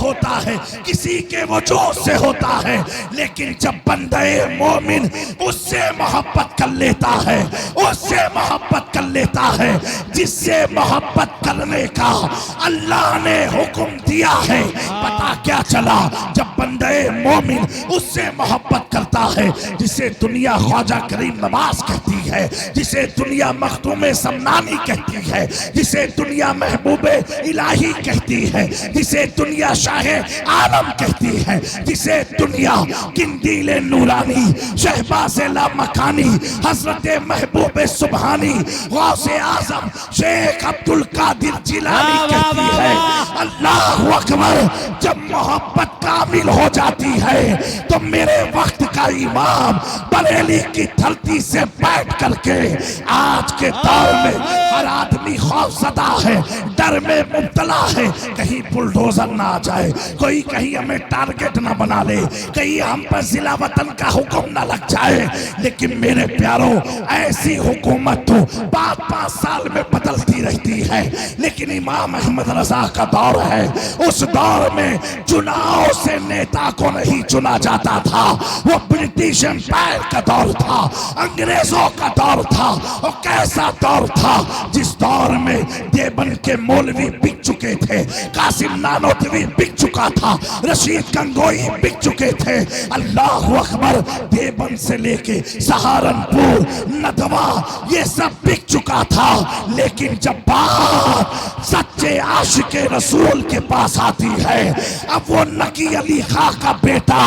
होता है, किसी के वजूद से होता है, लेकिन जब बंदे मोमिन उससे मोहब्बत कर लेता है, उससे मोहब्बत कर लेता है जिससे मोहब्बत करने का अल्लाह ने हुक्म दिया है। पता क्या चला? जब बंदे मोमिन उससे मोहब्बत करता है जिसे दुनिया ख्वाजा करीम नवाज कहती है, जिसे दुनिया मखदूम समनानी कहती है, जिसे दुनिया महबूबे इलाही कहती है, जिसे दुनिया शाह आलम कहती है, जिसे दुनिया किंदील नूरानी शहबाज लामकानी हजरत महबूब सुबहानी गौसे आजम शेख अब्दुल कादिर जिलानी कहती है। अल्लाह अकबर। जब मोहब्बत कामिल हो जाती है तो मेरे वक्त का इमाम बरेली की धरती से बैठ करके आज के दौर में हर आदमी खौफजदा है, डर में मुब्तला है, कहीं बुलडोजर ना आ जाए, कोई कहीं हमें टारगेट ना बना ले, कहीं हम पर जिला वतन का हुक्म ना लग जाए। लेकिन मेरे प्यारों, ऐसी हुकूमत तो 5-5 साल में बदलती रहती है, लेकिन इमाम अहमद रजा का दौर है। उस दौर में चुनाव से नेता को नहीं चुना जाता था, वो ब्रिटिश एम्पायर का दौर था, अंग्रेजों का दौर था। और कैसा दौर था? जिस दौर में देवबंद के मौलवी बिक चुके थे, कासिम नानोतवी बिक चुका था, रशीद गंगोई बिक चुके थे। अल्लाह अकबर। देवबंद से लेके सहारनपुर, नदवा, ये सब बिक चुका था। लेकिन जब बात सच्चे आशिक रसूल के पास आती है, अब वो नकी अली खां का बेटा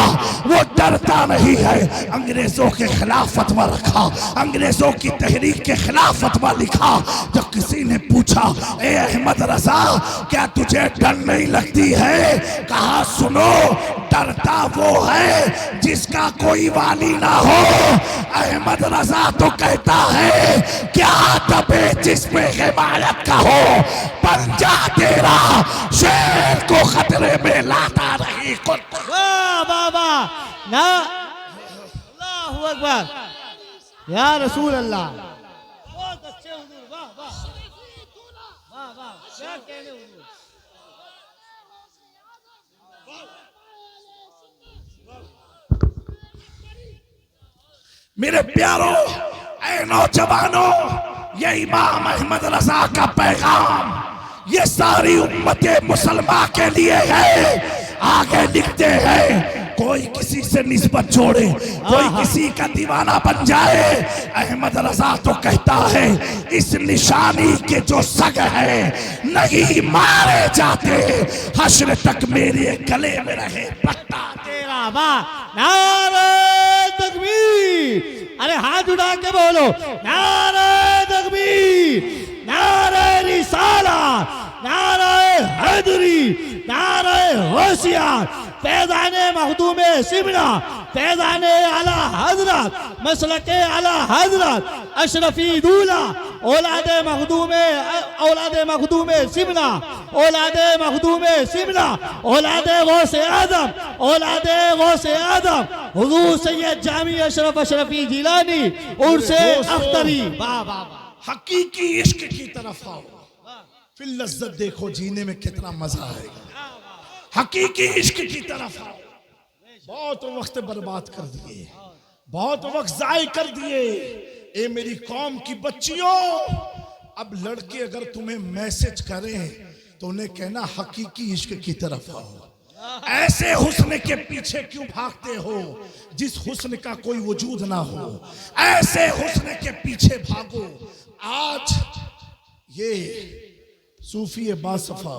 वो डरता नहीं है। अंग्रेजों के खिलाफ फतवा रखा, अंग्रेजों की तहरीक के खिलाफ फतवा लिखा। जब किसी ने पूछा, ए अहमद रजा, क्या तुझे डर नहीं लगती है? कहा, सुनो, डरता वो है जिसका कोई वाली ना हो। अहमद रजा तो कहता है, क्या दबे जिसमें हिमायत का हो, पंजा तेरा शेर को खतरे में लाता रही। वाह वाह वाह, ना अल्लाहू अकबर, या रसूल अल्लाह। बहुत अच्छे हुजूर, वाह वाह वाह वाह, क्या कहने हुजूर। मेरे प्यारों, ऐ नौजवानों, ये इमाम अहमद रजा का पैगाम ये सारी उम्मत मुसलमान के लिए है। आगे लिखते हैं, कोई किसी से निस्बत जोड़े, कोई किसी का दीवाना बन जाए, अहमद रजा तो कहता है, इस निशानी के जो सग है नहीं मारे जाते, हश्र तक मेरे गले में रहे पट्टा तेरा। वाह, नारे तकबीर। अरे हाथ उठा के बोलो, नारे तकबीर, नारे रिसाला, नारे हैदरी, नारे होशियार, फैज़ाने मखदूमे सिमना, फैज़ाने आला हजरत, मसलके आला हजरत, अशरफी दूल्हा, औलादे मखदूमे सिमना, औलादे मखदूमे सिमना, औलादे गौसे आदम, औलादे गौसे आदम, हुजूर सैयद जामी अशरफ अशरफी जिलानी, उर्से अख्तरी। वाह वाह, हकीकी इश्क की तरफ आओ, फिर लज्जत देखो जीने में कितना मजा आएगा। हकीकी इश्क की तरफ आओ। बहुत वक्त बर्बाद कर दिए, बहुत वक्त जाय कर दिए। ए मेरी कौम की बच्चियों, अब लड़के अगर तुम्हें मैसेज करें तो उन्हें कहना हकीकी इश्क की तरफ आओ। ऐसे हुस्न के पीछे क्यों भागते हो जिस हुस्न का कोई वजूद ना हो? ऐसे हुस्न के पीछे भागो। आज ये सूफी बासफा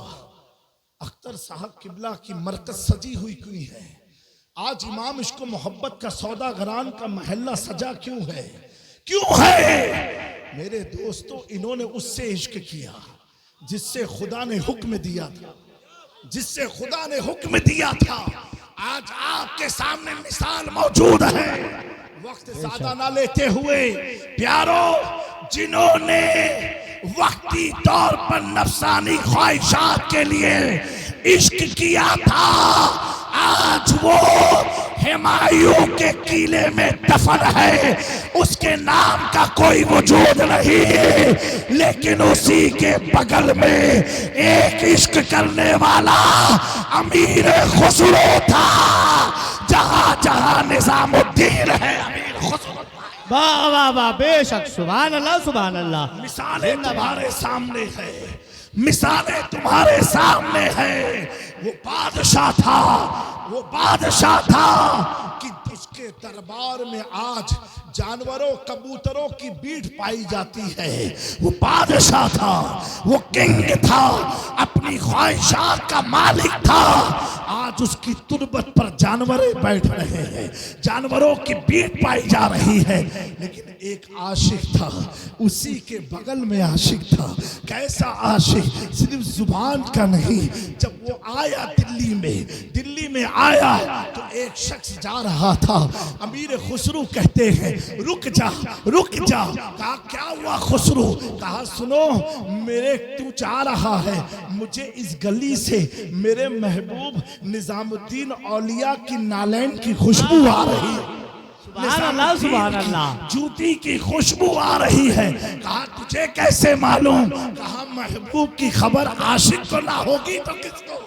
अख्तर साहब किबला की मरकज सजी हुई क्यों है? आज इमाम इश्क मोहब्बत का सौदागरान का महल्ला सजा क्यों है? क्यों है? मेरे दोस्तों, इन्होंने उससे इश्क किया जिससे खुदा ने हुक्म दिया था, जिससे खुदा ने हुक्म दिया था। आज आपके सामने मिसाल मौजूद है। वक्त ज्यादा ना लेते हुए प्यारों, जिन्होंने वक्ती तौर पर नफसानी ख्वाहिशात के लिए इश्क किया था, आज वो हुमायूं के किले में दफन है, उसके नाम का कोई वजूद नहीं, लेकिन उसी के बगल में एक इश्क करने वाला अमीर खुसरो था। जहां जहां निजामुद्दीन है, अमीर खुसरो। वाह वाह वाह, बेशक, सुभान अल्लाह सुभान अल्लाह। मिसालें तुम्हारे सामने है, मिसालें तुम्हारे सामने है। वो बादशाह था, वो बादशाह था कि जिसके दरबार में आज जानवरों कबूतरों की बीट पाई जाती है। वो बादशाह था, वो किंग था, अपनी ख्वाहिशात का मालिक था। आज उसकी तुरबत पर जानवर बैठ रहे हैं, जानवरों की बीट पाई जा रही है, लेकिन एक आशिक था, उसी के बगल में आशिक था। कैसा आशिक, सिर्फ जुबान का नहीं। जब वो आया दिल्ली में आया तो एक शख्स जा रहा था। अमीर खुसरू कहते हैं रुक जा रुक जा। कहा क्या हुआ खुसरू? कहा सुनो, मेरे तू जा रहा है, मुझे इस गली से मेरे महबूब निजामुद्दीन औलिया की नालैन की खुशबू आ रही है। सुभान अल्लाह सुभान अल्लाह। जूती की खुशबू आ रही है। कहा तुझे कैसे मालूम? कहा महबूब की खबर आशिक को ना होगी तो किसको?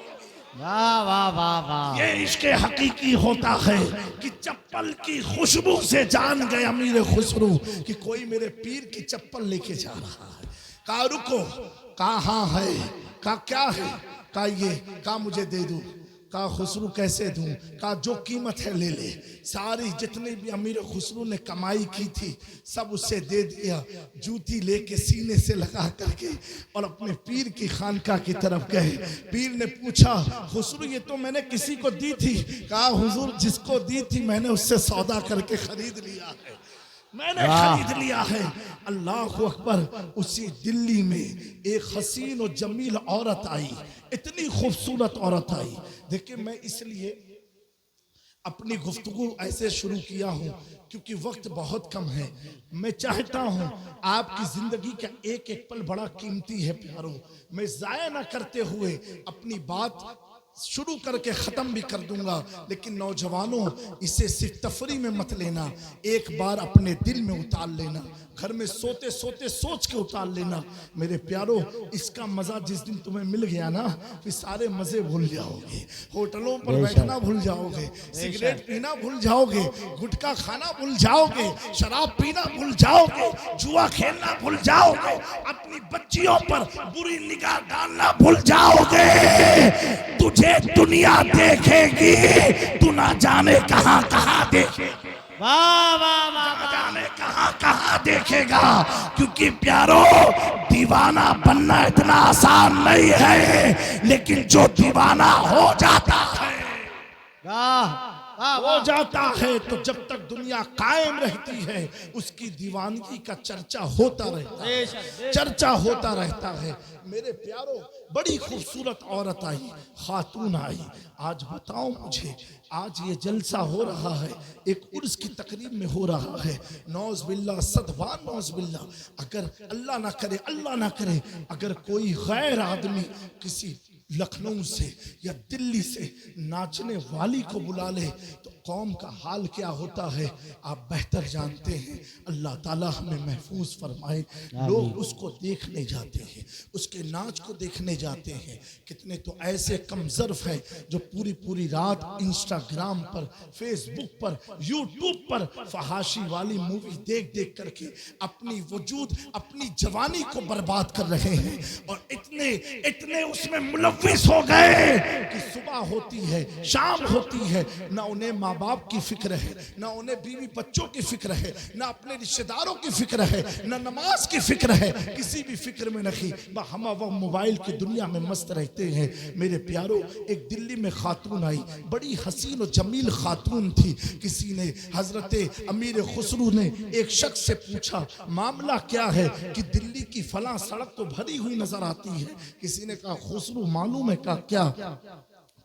वाह वाह वाह वाह। ये इश्क हकीकी होता है कि चप्पल की खुशबू से जान गए अमीर खुसरू कि कोई मेरे पीर की चप्पल लेके जा रहा है। कहा रुको, कहा हाँ है, कहा क्या है? कहा ये, कहा मुझे दे दो। कहा खुसरू कैसे दूं? कहा जो कीमत है ले ले। सारी जितनी भी अमीर खुसरू ने कमाई की थी सब उससे दे दिया। जूती लेके सीने से लगा करके और अपने पीर की खानका की तरफ गए। पीर ने पूछा खुसरू ये तो मैंने किसी को दी थी। कहा हुजूर जिसको दी थी मैंने उससे सौदा करके खरीद लिया है, मैंने खरीद लिया है। अल्लाह अकबर। उसी दिल्ली में एक हसीन और जमील औरत आई, इतनी खूबसूरत औरत आई। देखिए मैं इसलिए अपनी गुफ्तगू ऐसे शुरू किया हूँ क्योंकि वक्त बहुत कम है। मैं चाहता हूँ आपकी जिंदगी का एक एक पल बड़ा कीमती है प्यारों। मैं जाया ना करते हुए अपनी बात शुरू करके ख़त्म भी कर दूंगा, लेकिन नौजवानों इसे सिर्फ तफरी में मत लेना, एक बार अपने दिल में उतार लेना, घर में सोते सोते सोच के उतार लेना। मेरे प्यारो इसका मज़ा जिस दिन तुम्हें मिल गया ना फिर सारे मज़े भूल जाओगे। होटलों पर बैठना भूल जाओगे, सिगरेट पीना भूल जाओगे, गुटखा खाना भूल जाओगे, शराब पीना भूल जाओगे, जुआ खेलना भूल जाओगे, अपनी बच्चियों पर बुरी निगाह डालना भूल जाओगे। तुझे दुनिया देखेगी, तू ना जाने कहां कहां देखेगी। वाह वाह वाह, जाने कहां कहां देखेगा। क्योंकि प्यारो दीवाना बनना इतना आसान नहीं है, लेकिन जो दीवाना हो जाता है, हो जाता है, तो जब तक दुनिया कायम रहती है उसकी दीवानगी का चर्चा होता रहता है, चर्चा होता रहता है। मेरे प्यारो बड़ी खूबसूरत औरत आई, खातून आई। आज बताओ मुझे, आज ये जलसा हो रहा है, एक उर्स की तकरीब में हो रहा है। नौज बिल्ला, सदवान नौज बिल्ला। अगर अल्लाह ना करे, अल्लाह ना करे, अगर कोई गैर आदमी किसी लखनऊ से या दिल्ली से नाचने वाली को बुला ले तो कौम का हाल क्या होता है आप बेहतर जानते हैं। अल्लाह ताला हमें महफूज फरमाए। लोग उसको देखने जाते हैं, उसके नाच को देखने जाते हैं। कितने तो ऐसे कमजर्फ हैं जो पूरी पूरी रात इंस्टाग्राम पर, फेसबुक पर, यूट्यूब पर फहाशी वाली मूवी देख देख करके अपनी वजूद, अपनी जवानी को बर्बाद कर रहे हैं। और इतने इतने उसमें मुलव्विस हो गए कि सुबह होती है, शाम होती है, ना उन्हें माँ बाप की फिक्र है, ना उन्हें बीवी बच्चों की फिक्र है, ना अपने रिश्तेदारों की फिक्र है, ना नमाज की फिक्र है, किसी भी फिक्र में नहीं। हम वो मोबाइल की दुनिया में मस्त रहते हैं। मेरे प्यारो एक दिल्ली में खातून आई, बड़ी हसीन और जमील खातून थी। किसी ने, हजरत अमीर खुसरू ने एक शख्स से पूछा मामला क्या है कि दिल्ली की फला सड़क तो भरी हुई नजर आती है। किसी ने कहा खुसरू मालूम है? का क्या?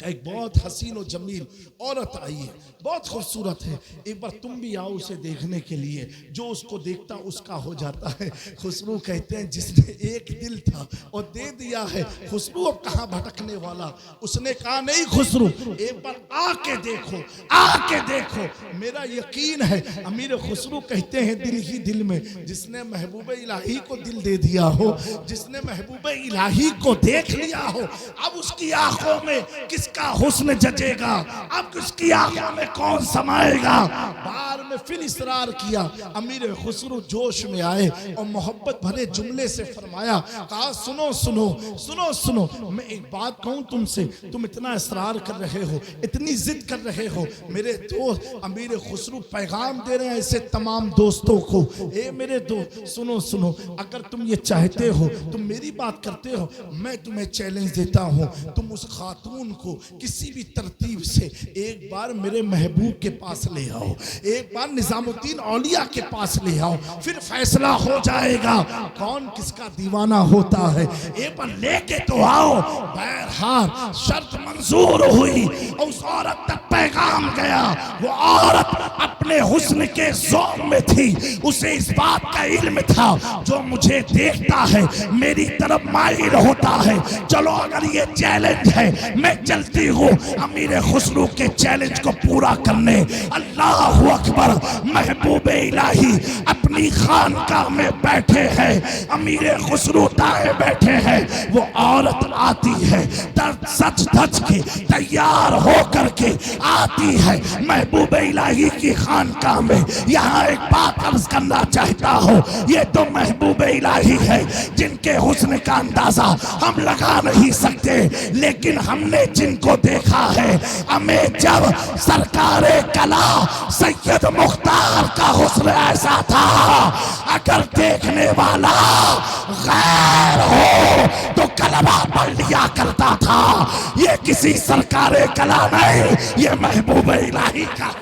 एक बहुत हसीन और जमील औरत आई है, बहुत खूबसूरत है, एक बार तुम भी आओ उसे देखने के लिए। जो उसको देखता उसका हो जाता है। खुशबू कहते हैं जिसने एक दिल था और दे दिया है, खुशबू अब कहाँ भटकने वाला। उसने कहा नहीं खुशबू, एक बार आके देखो, आके देखो, मेरा यकीन है। अमीर खुशबू कहते हैं दिल ही दिल में, जिसने महबूब इलाही को दिल दे दिया हो, जिसने महबूब इलाही को देख लिया हो, अब उसकी आंखों में किसका हुस्न जचेगा, अब उसकी आंखों में कौन समाएगा। बार में फिर इसरार किया। अमीर खुसरो जोश में आए और मोहब्बत भरे जुमले से फरमाया, कहा सुनो सुनो सुनो सुनो, मैं एक बात कहूं तुमसे, तुम इतना इसरार कर रहे हो, इतनी जिद कर रहे हो। मेरे दोस्त अमीर खुसरो पैगाम दे रहे हैं ऐसे तमाम दोस्तों को, ए मेरे दोस्त सुनो सुनो, अगर तुम ये चाहते हो, तुम मेरी बात करते हो, मैं तुम्हें चैलेंज देता हूं, तुम उस खातून को किसी भी तरतीब से एक बार मेरे महबूब के पास ले आओ, एक बार निजामुद्दीन औलिया के पास ले आओ, फिर फैसला हो जाएगा कौन किसका दीवाना होता है। एक बार लेके तो आओ। बहरहाल शर्त मंजूर हुई और उस औरत तक पैगाम गया। वो औरत अपने हुस्न के ज़ौक़ में थी, उसे इस बात का इल्म था जो मुझे देखता है मेरी तरफ माइल होता है। चलो अगर ये चैलेंज है, मैं चलती हूँ अमीर खुसरो के चैलेंज को पूरा करने। अल्लाह अकबर। महबूब इलाही अपनी खानकाह में बैठे हैं, अमीर खुसरो दाएं बैठे हैं। वो औरत आती है, दर्द सच धज के तैयार हो करके आती है महबूब इलाही की खानकाह में। यहाँ एक बात अर्ज करना चाहता हूँ, ये तो महबूब इलाही है जिनके हुस्न का अंदाजा हम लगा नहीं सकते, लेकिन हमने जिनको देखा है, हमें जब सरकारे कला सैयद मुख्तार का हुस्न ऐसा था, अगर देखने वाला गैर हो तो कलमा पढ़ लिया करता था। ये किसी सरकारे कला नहीं, ये महबूब इलाही का।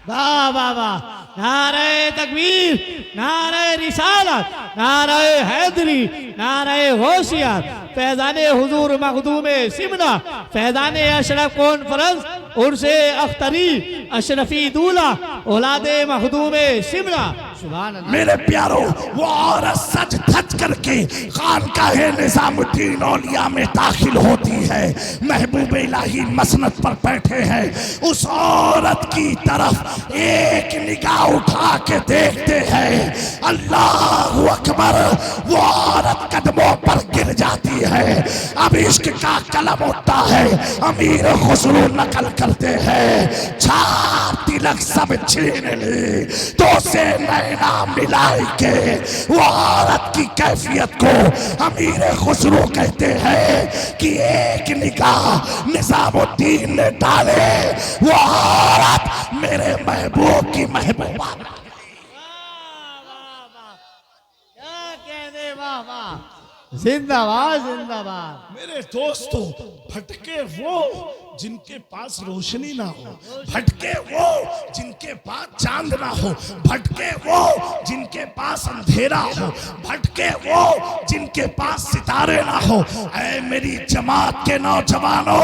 वाह वाह वाह, नारे तकबीर, नारे रिसालत, नारे हैदरी, नारे होशियार, फैजाने हुजूर मखदूमे सिमना, फैजाने अशरफ कॉन्फ्रेंस उर्से अख्तरी अशरफी दूल्हा औलादे मखदूमे सिमना। सुभान अल्लाह। मेरे प्यारों, वो औरत सच धज करके खानकाहे निजामुद्दीन औलिया में दाखिल होती है। महबूब इलाही मसनद पर बैठे हैं, उस औरत की तरफ एक निगाह उठा के देखते हैं। अल्लाह अकबर। वो औरत कदमों पर गिर जाती है। अब इश्क का कलम उठता है, अमीर खुसरो नकल करते हैं। छाप तिलक सब छीन ली, तो से नैना मिलाई के वो औरत की कैफियत को अमीर खुसरो कहते हैं कि एक निगाह निजामुद्दीन ने डाले, वो औरत मेरे महबूब की महबूबा। क्या कहने, वाह वाह, जिंदाबाद जिंदाबाद। मेरे दोस्तों, भटके वो जिनके पास रोशनी ना हो, भटके वो जिनके पास चांद ना हो, भटके वो जिनके पास अंधेरा हो, भटके वो जिनके पास सितारे ना हो। ऐ मेरी जमात के नौजवानों,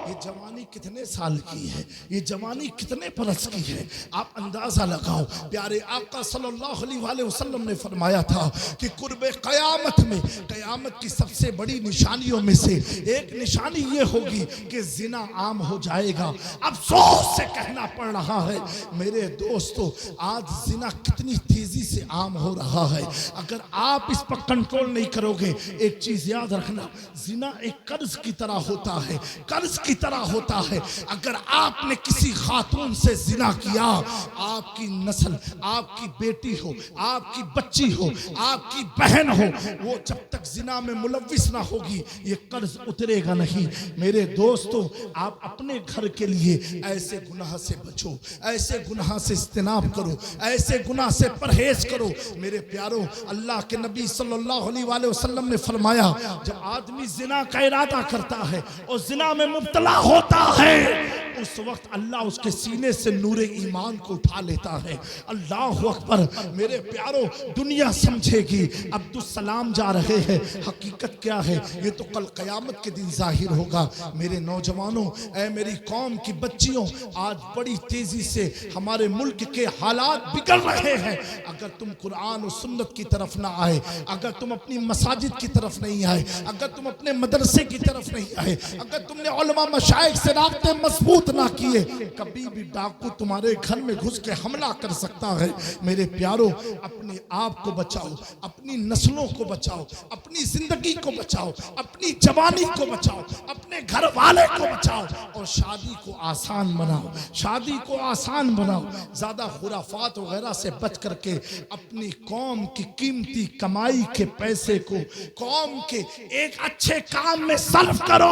ये जवानी कितने साल की है, ये जवानी कितने बरस की है, आप अंदाजा लगाओ। प्यारे आका सल्लल्लाहु अलैहि वसल्लम ने फरमाया था कि कुर्बे क़यामत में, क़यामत की सबसे बड़ी निशानियों में से एक निशानी ये होगी कि जिना आम हो जाएगा। अफसोस से कहना पड़ रहा है मेरे दोस्तों, आज जिना कितनी तेजी से आम हो रहा है। अगर आप इस पर कंट्रोल नहीं करोगे, एक चीज याद रखना, जिना एक कर्ज की तरह होता है, कर्ज की तरह होता है। अगर आपने किसी खातून से जिना किया, आपकी नस्ल, आपकी बेटी हो, आपकी बच्ची हो, आपकी बहन हो, वो जब तक जिना में मुलव्विस ना होगी, ये कर्ज उतरेगा नहीं। मेरे दोस्तों, आप अपने घर के लिए ऐसे गुनाह से बचो, ऐसे गुनाह से इज्तिनाब करो, ऐसे गुनाह से परहेज करो। मेरे प्यारों, अल्लाह के नबी सल्लल्लाहु अलैहि वसल्लम ने फरमाया, जब आदमी जिना का इरादा करता है और जिना में मुब्तला होता है, उस वक्त अल्लाह उसके सीने से नूरे ईमान को उठा लेता है। अल्लाह अकबर। मेरे प्यारो, दुनिया समझेगी अब्दुल सलाम जा रहे हैं, हकीकत क्या है ये तो कल क़यामत के दिन जाहिर होगा। मेरे नौजवानों, ऐ मेरी कौम की बच्चियों, आज बड़ी तेजी से हमारे मुल्क के हालात बिगड़ रहे हैं। अगर तुम कुरान और सुन्नत की तरफ ना आए, अगर तुम अपनी मसाजिद की तरफ नहीं आए, अगर तुम अपने मदरसे की तरफ नहीं आए, अगर तुमने उलमा मशाइख से राब्ते मजबूत ना किए, कभी भी डाकू तुम्हारे घर में घुस के हमला कर सकता है। मेरे प्यारो, अपने आप को बचाओ, अपनी नस्लों को बचाओ, अपनी जिंदगी को बचाओ, अपनी जवानी को बचाओ, अपने घर वाले को बचाओ और शादी को आसान बनाओ, शादी को आसान बनाओ। ज्यादा खुराफात वगैरह से बच करके अपनी कौम की कीमती कमाई के पैसे को कौम के एक अच्छे काम में सर्व करो।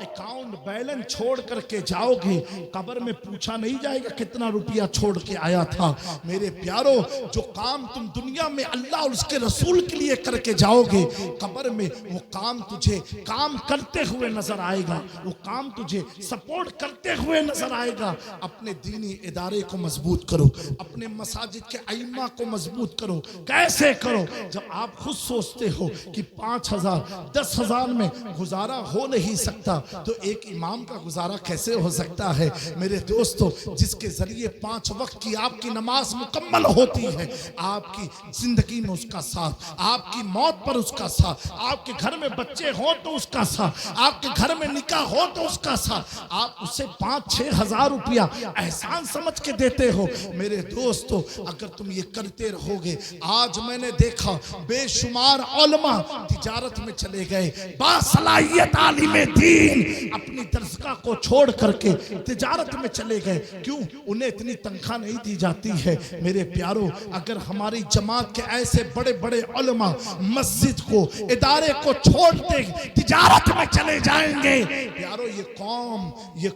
अकाउंट बैलेंस छोड़ करके जाओगे, कब्र में पूछा नहीं जाएगा कितना रुपया छोड़ के आया था। मेरे प्यारो, जो काम तुम दुनिया में अल्लाह और उसके रसूल के लिए करके जाओगे, कब्र में वो काम तुझे काम करते हुए नजर आएगा, वो काम तुझे सपोर्ट करते हुए नजर आएगा। अपने दीनी इदारे को मजबूत करो, अपने मसाजिद के अइम्मा को मजबूत करो। कैसे करो? जब आप खुद सोचते हो कि 5,000 10,000 में गुजारा हो नहीं सकता, तो एक इमाम का गुजारा कैसे हो सकता है? मेरे दोस्तों, जिसके जरिए 5 वक्त की आपकी नमाज मुकम्मल होती है, आपकी जिंदगी में उसका साथ, आपकी मौत पर उसका साथ, आपके घर में बच्चे हो तो उसका साथ, आपके घर में निकाह हो तो उसका साथ, आप उसे 5-6 हजार रुपया एहसान समझ के देते हो। मेरे दोस्तों, अगर तुम ये करते रहोगे, आज मैंने देखा बेशुमार उलमा तिजारत में चले गए, बासलाहियत आलिम दीन अपनी दरसगाह को छोड़ करके तिजारत में चले गए। क्यों? उन्हें इतनी तनख्वाह नहीं दी जाती है। मेरे प्यारो, अगर हमारी जमात के ऐसे बड़े बड़े उलमा मस्जिद को, इदारे को छोड़ दे तिजारत में चले जाएंगे, प्यारो, ये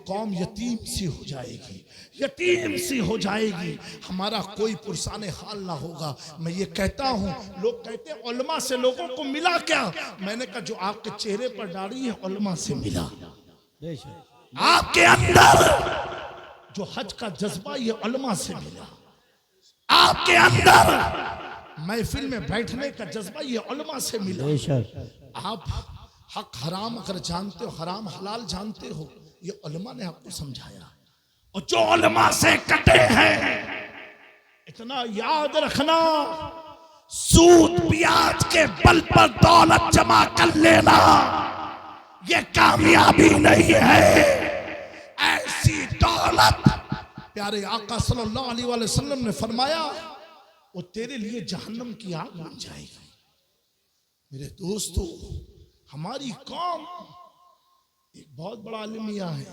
कौम यतीम सी हो जाएगी, यतीम सी हो जाएगी। हमारा कोई पुरसाने हाल ना होगा। मैं ये कहता हूँ, लोग कहते हैं उलमा से लोगों को मिला क्या? मैंने कहा जो आपके चेहरे पर दाढ़ी है उलमा से मिला। आपके अंदर जो हज का जज्बा ये उलमा से मिला। आपके अंदर महफिल में बैठने का जज्बा ये उलमा से मिला। आप हक हराम अगर जानते हो, हराम हलाल जानते हो, ये उलमा ने आपको समझाया। और जो उलमा से कटे हैं, इतना याद रखना, सूद ब्याज के बल पर दौलत जमा कर लेना ये कामयाबी नहीं है। ऐसी दौलत, प्यारे आका सल्लल्लाहु अलैहि वसल्लम ने फरमाया, वो तेरे लिए जहन्नम की आग बन जाएगी। मेरे दोस्तों, हमारी कौम एक बहुत बड़ा अलमिया है,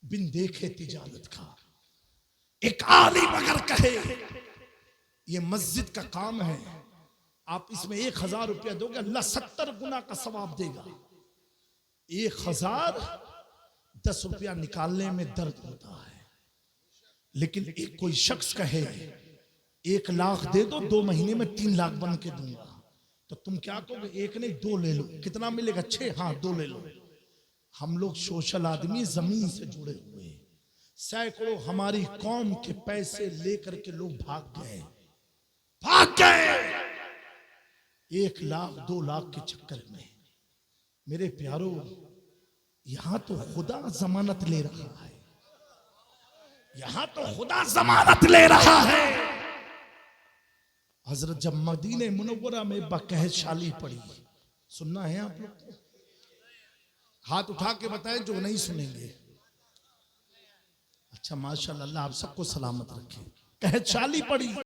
बिन देखे तिजारत का। एक आलिम अगर कहे ये मस्जिद का काम है, आप इसमें 1,000 रुपया दोगे, अल्लाह 70 गुना का सवाब देगा। 1,010 रुपया निकालने में दर्द होता है, लेकिन एक कोई शख्स कहे 1 लाख दे दो, 2 महीने में 3 लाख बन के दूंगा, तो तुम क्या कहोगे? 1 नहीं 2 ले लो। कितना मिलेगा? 6। हाँ, 2 ले लो। हम लोग सोशल आदमी, जमीन से जुड़े हुए, सैकड़ों हमारी कौम के पैसे लेकर के लोग भाग गए। 1 लाख 2 लाख के चक्कर में। मेरे प्यारो, यहां तो खुदा जमानत ले रहा है, यहां तो खुदा जमानत ले रहा है। हजरत जब मदीने मुनव्वरा में बकहशाली पड़ी, सुनना है आप लोग को? हाथ उठा के बताएं जो नहीं सुनेंगे। अच्छा, माशाअल्लाह, आप सबको सलामत रखे। कहशाली पड़ी।